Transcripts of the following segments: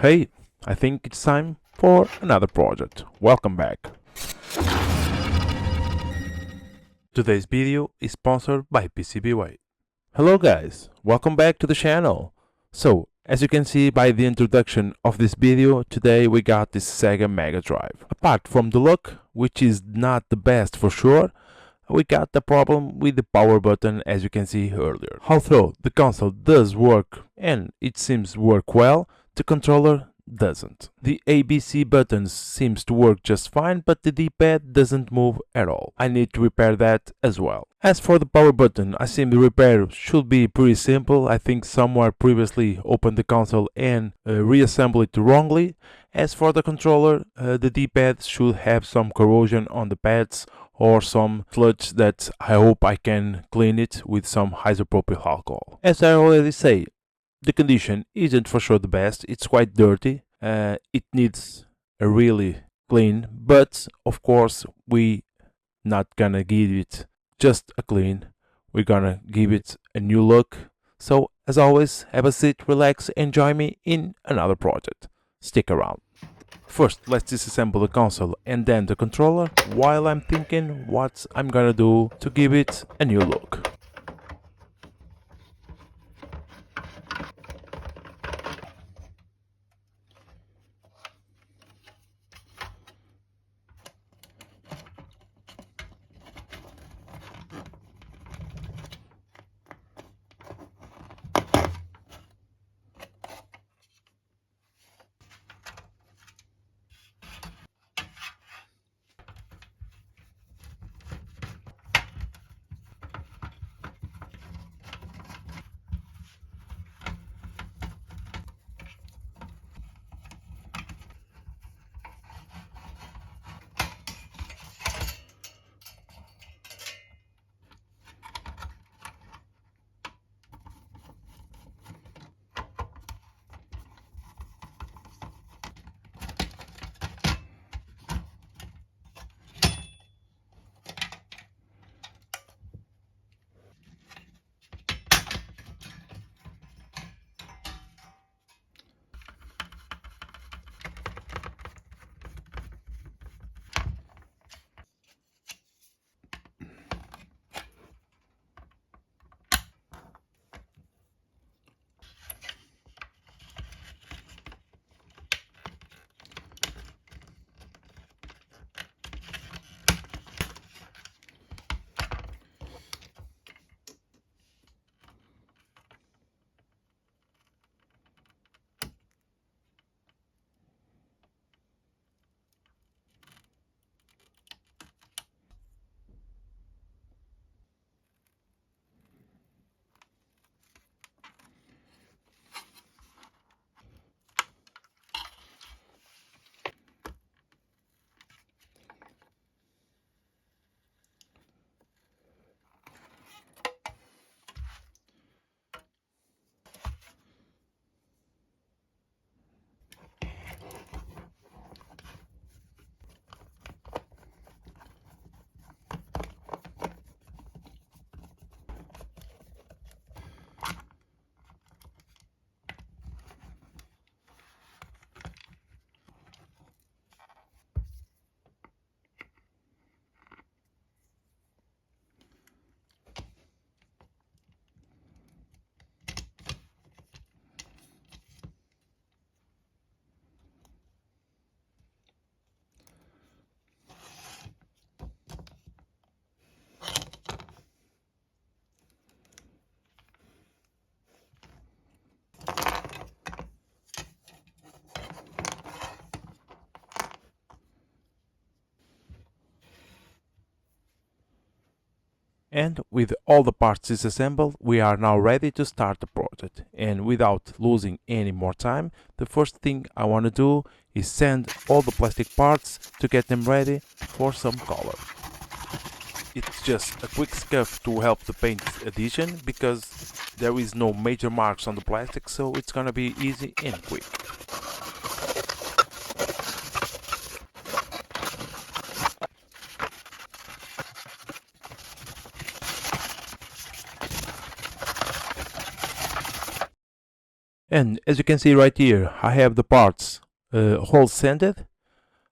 Hey, I think it's time for another project. Welcome back. Today's video is sponsored by PCBWay. Hello guys, welcome back to the channel. So, as you can see by the introduction of this video, today we got this SEGA MegaDrive. Apart from the look, which is not the best for sure, we got the problem with the power button as you can see earlier. Although the console does work and it seems work well, the controller doesn't. The ABC buttons seems to work just fine, but the D-pad doesn't move at all. I need to repair that as well. As for the power button, I assume the repair should be pretty simple. I think someone previously opened the console and reassembled it wrongly. As for the controller, the D-pad should have some corrosion on the pads or some sludge that I hope I can clean it with some isopropyl alcohol. As I already say, the condition isn't for sure the best. It's quite dirty. It needs a really clean, but of course we not gonna give it just a clean. We're gonna give it a new look. So as always, have a seat, relax, and join me in another project. Stick around. First, let's disassemble the console and then the controller while I'm thinking what I'm gonna do to give it a new look. And with all the parts disassembled, we are now ready to start the project. And without losing any more time, the first thing I want to do is sand all the plastic parts to get them ready for some color. It's just a quick scuff to help the paint adhesion because there is no major marks on the plastic, so it's gonna be easy and quick. And as you can see right here, I have the parts whole sanded,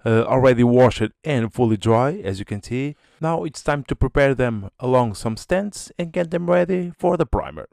already washed and fully dry, as you can see. Now it's time to prepare them along some stands and get them ready for the primer.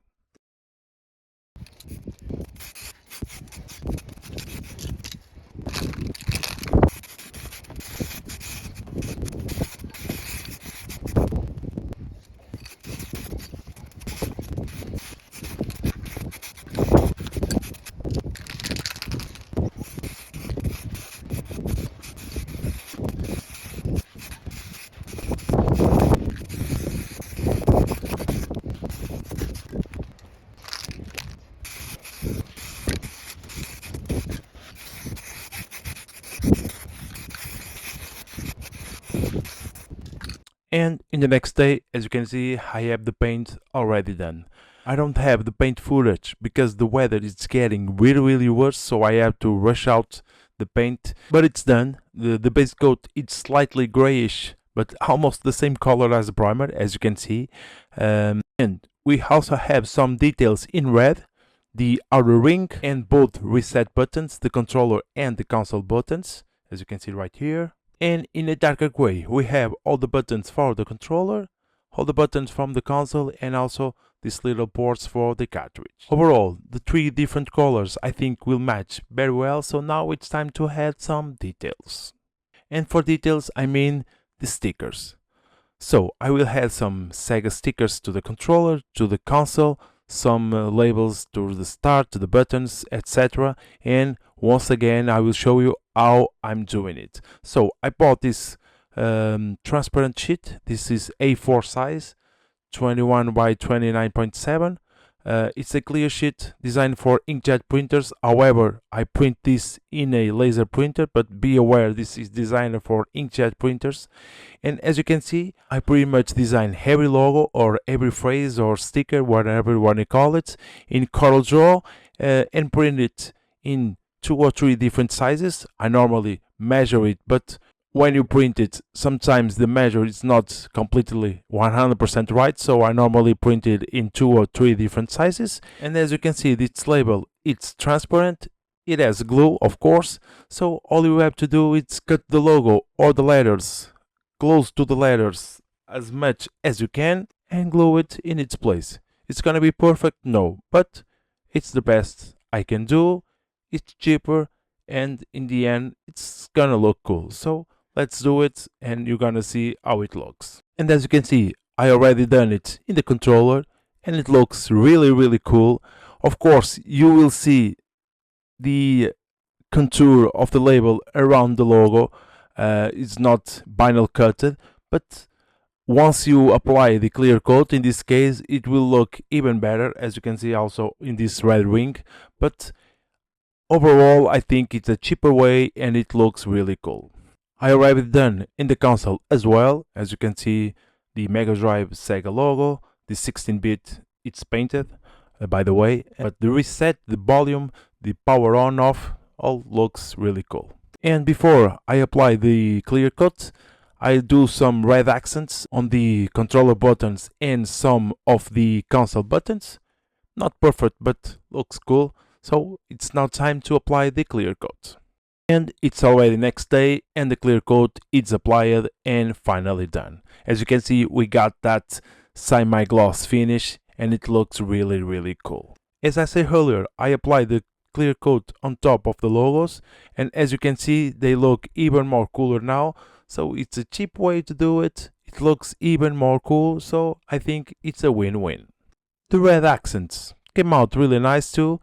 And in the next day, as you can see, I have the paint already done. I don't have the paint footage because the weather is getting really worse, so I have to rush out the paint, but it's done. The base coat is slightly grayish, but almost the same color as the primer, as you can see. And we also have some details in red, the outer ring and both reset buttons, the controller and the console buttons, as you can see right here. And in a darker gray, we have all the buttons for the controller, all the buttons from the console, and also these little ports for the cartridge. Overall, the three different colors I think will match very well, so now it's time to add some details. And for details, I mean the stickers. So I will add some SEGA stickers to the controller, to the console, some labels to the start, to the buttons, etc. And once again, I will show you how I'm doing it. So I bought this transparent sheet. This is A4 size, 21 by 29.7. It's a clear sheet designed for inkjet printers. However, I print this in a laser printer, but be aware this is designed for inkjet printers. And as you can see, I pretty much design every logo or every phrase or sticker, whatever you want to call it, in CorelDRAW and print it in 2 or 3 different sizes. I normally measure it, but when you print it, sometimes the measure is not completely 100% right, so I normally print it in 2 or 3 different sizes. And as you can see, this label, it's transparent, it has glue, of course, so all you have to do is cut the logo or the letters close to the letters as much as you can and glue it in its place. It's gonna be perfect? No, but it's the best I can do, it's cheaper, and in the end, it's gonna look cool. So let's do it and you're gonna see how it looks. And as you can see, I already done it in the controller and it looks really cool. Of course, you will see the contour of the label around the logo. It's not vinyl cutted, but once you apply the clear coat, in this case, it will look even better, as you can see also in this red ring. But overall, I think it's a cheaper way and it looks really cool. I already done in the console as well. As you can see, the MegaDrive SEGA logo, the 16-bit, it's painted, by the way. But the reset, the volume, the power on off, all looks really cool. And before I apply the clear coat, I do some red accents on the controller buttons and some of the console buttons. Not perfect, but looks cool. So it's now time to apply the clear coat. And it's already next day and the clear coat is applied and finally done. As you can see, we got that semi-gloss finish and it looks really cool. As I said earlier, I applied the clear coat on top of the logos, and as you can see, they look even more cooler now. So it's a cheap way to do it. It looks even more cool, so I think it's a win-win. The red accents came out really nice too.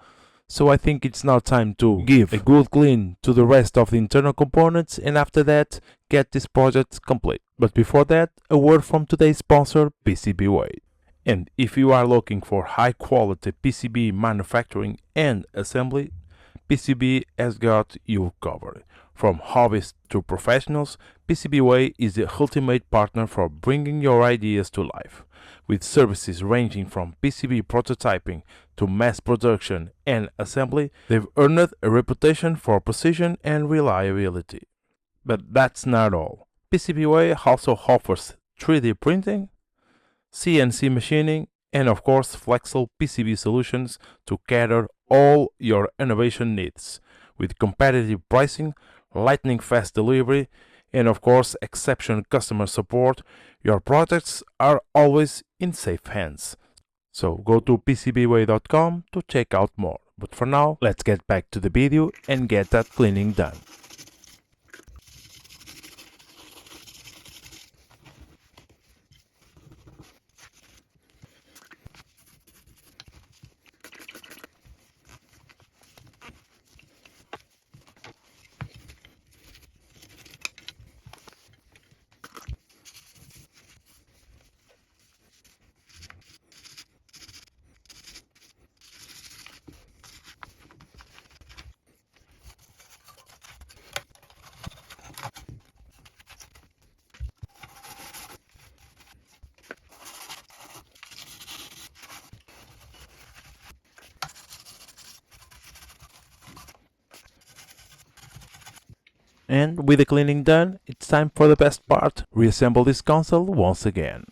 So I think it's now time to give a good clean to the rest of the internal components, and after that, get this project complete. But before that, a word from today's sponsor, PCBWay. And if you are looking for high quality PCB manufacturing and assembly, PCB has got you covered. From hobbyists to professionals, PCBWay is the ultimate partner for bringing your ideas to life. With services ranging from PCB prototyping to mass production and assembly, they've earned a reputation for precision and reliability. But that's not all. PCBWay also offers 3D printing, CNC machining, and of course flexible PCB solutions to cater all your innovation needs, with competitive pricing, lightning fast delivery, and of course exceptional customer support. Your products are always in safe hands. So go to pcbway.com to check out more. But for now, let's get back to the video and get that cleaning done. And with the cleaning done, it's time for the best part: reassemble this console once again.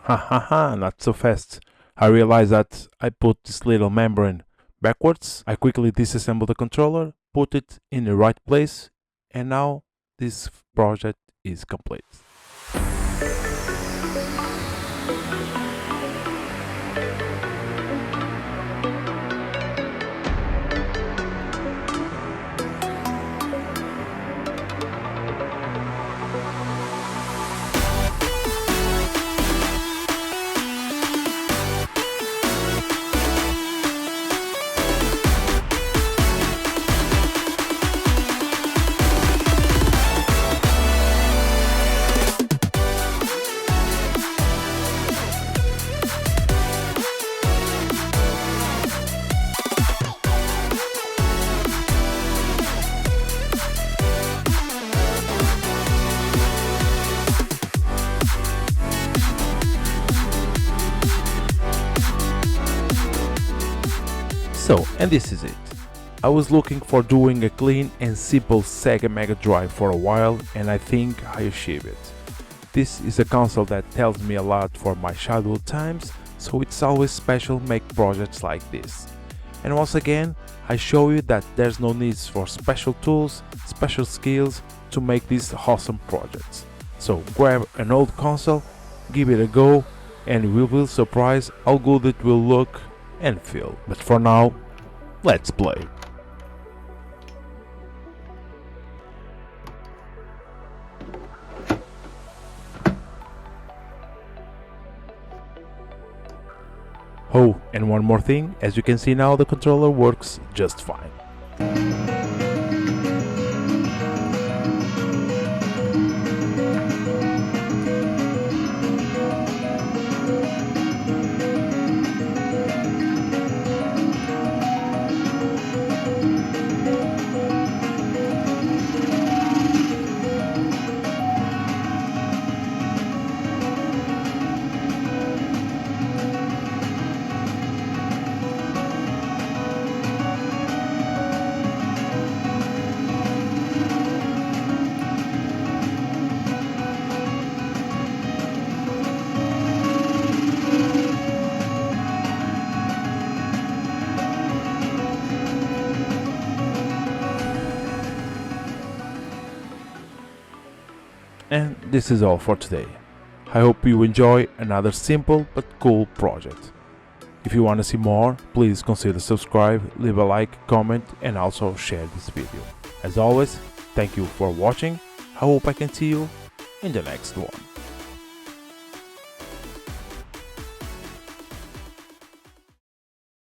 Ha ha ha, not so fast. I realized that I put this little membrane backwards. I quickly disassembled the controller, put it in the right place, and now this project is complete. So, and this is it. I was looking for doing a clean and simple SEGA MegaDrive for a while, and I think I achieved it. This is a console that tells me a lot for my childhood times, so it's always special make projects like this. And once again, I show you that there's no need for special tools, special skills to make these awesome projects. So grab an old console, give it a go, and you will be surprised how good it will look and feel. But for now, let's play. Oh, and one more thing, as you can see now the controller works just fine. And this is all for today. I hope you enjoy another simple but cool project. If you want to see more, please consider subscribe, leave a like, comment and also share this video. As always, thank you for watching. I hope I can see you in the next one.